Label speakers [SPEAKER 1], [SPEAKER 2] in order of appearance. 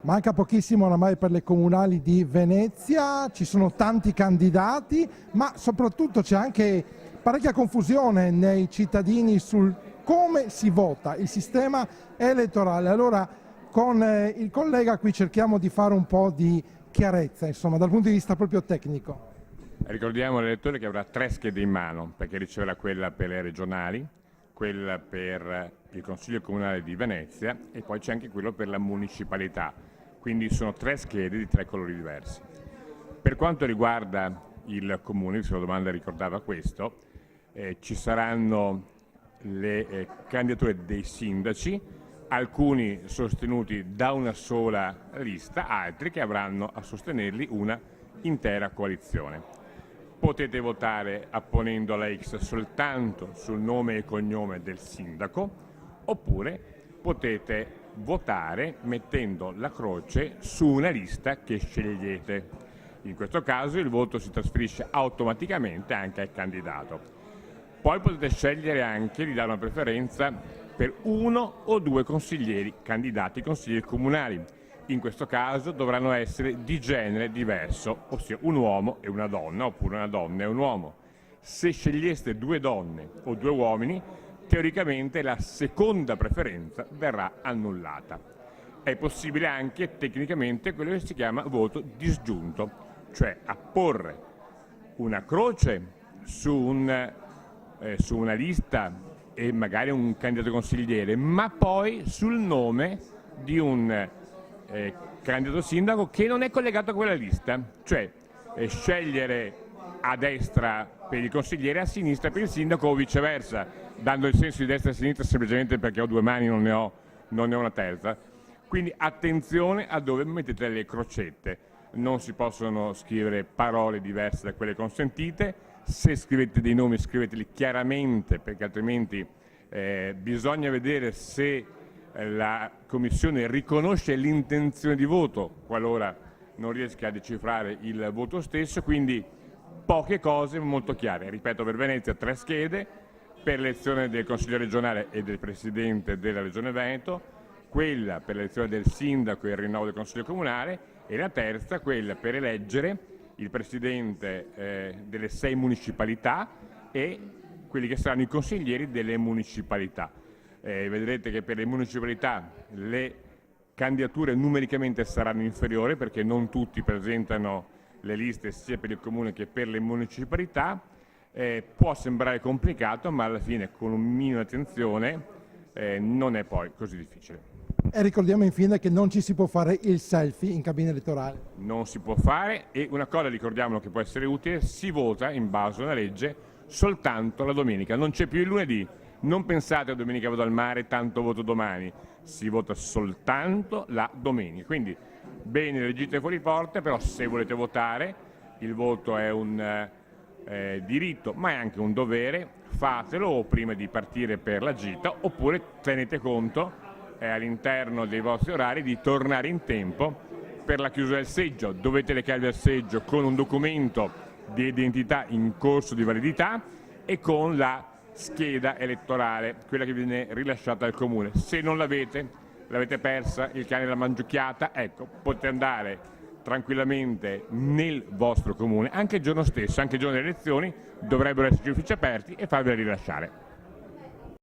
[SPEAKER 1] Manca pochissimo oramai per le comunali di Venezia, ci sono tanti candidati, ma soprattutto c'è anche parecchia confusione nei cittadini sul come si vota, il sistema elettorale. Allora con il collega qui cerchiamo di fare un po' di chiarezza, insomma, dal punto di vista proprio tecnico.
[SPEAKER 2] Ricordiamo all'elettore che avrà 3 schede in mano, perché riceverà quella per le regionali, quella per il Consiglio Comunale di Venezia e poi c'è anche quello per la municipalità, quindi sono 3 schede di 3 colori diversi. Per quanto riguarda il Comune, se la domanda ricordava questo, ci saranno le candidature dei sindaci, alcuni sostenuti da una sola lista, altri che avranno a sostenerli una intera coalizione. Potete votare apponendo la X soltanto sul nome e cognome del sindaco, oppure potete votare mettendo la croce su una lista che scegliete. In questo caso il voto si trasferisce automaticamente anche al candidato. Poi potete scegliere anche di dare una preferenza per 1 o 2 consiglieri, candidati consiglieri comunali. In questo caso dovranno essere di genere diverso, ossia un uomo e una donna, oppure una donna e un uomo. Se sceglieste 2 donne o 2 uomini, teoricamente la seconda preferenza verrà annullata. È possibile anche tecnicamente quello che si chiama voto disgiunto, cioè apporre una croce su una lista e magari un candidato consigliere, ma poi sul nome di un candidato sindaco che non è collegato a quella lista, cioè scegliere a destra per il consigliere e a sinistra per il sindaco o viceversa, dando il senso di destra e sinistra semplicemente perché ho 2 mani e non ne ho una terza. Quindi attenzione a dove mettete le crocette, non si possono scrivere parole diverse da quelle consentite, se scrivete dei nomi scriveteli chiaramente perché altrimenti bisogna vedere se la Commissione riconosce l'intenzione di voto qualora non riesca a decifrare il voto stesso, quindi poche cose molto chiare. Ripeto, per Venezia 3 schede, per l'elezione del Consiglio regionale e del Presidente della Regione Veneto, quella per l'elezione del Sindaco e il rinnovo del Consiglio Comunale e la terza, quella per eleggere il Presidente delle 6 municipalità e quelli che saranno i consiglieri delle municipalità. Vedrete che per le municipalità le candidature numericamente saranno inferiori perché non tutti presentano le liste sia per il Comune che per le municipalità. Può sembrare complicato, ma alla fine con un minimo di attenzione non è poi così difficile.
[SPEAKER 1] E ricordiamo infine che non ci si può fare il selfie in cabina elettorale.
[SPEAKER 2] Non si può fare e una cosa ricordiamolo che può essere utile, si vota in base a una legge soltanto la domenica, non c'è più il lunedì. Non pensate a domenica vado al mare, tanto voto domani, si vota soltanto la domenica. Quindi bene, leggete fuori porte, però se volete votare, il voto è un diritto ma è anche un dovere, fatelo prima di partire per la gita oppure tenete conto all'interno dei vostri orari di tornare in tempo per la chiusura del seggio. Dovete recarvi al seggio con un documento di identità in corso di validità e con la scheda elettorale, quella che viene rilasciata al Comune. Se non l'avete persa, il cane l'ha mangiucchiata, ecco, potete andare tranquillamente nel vostro Comune, anche il giorno stesso, anche il giorno delle elezioni, dovrebbero esserci uffici aperti e farvela rilasciare.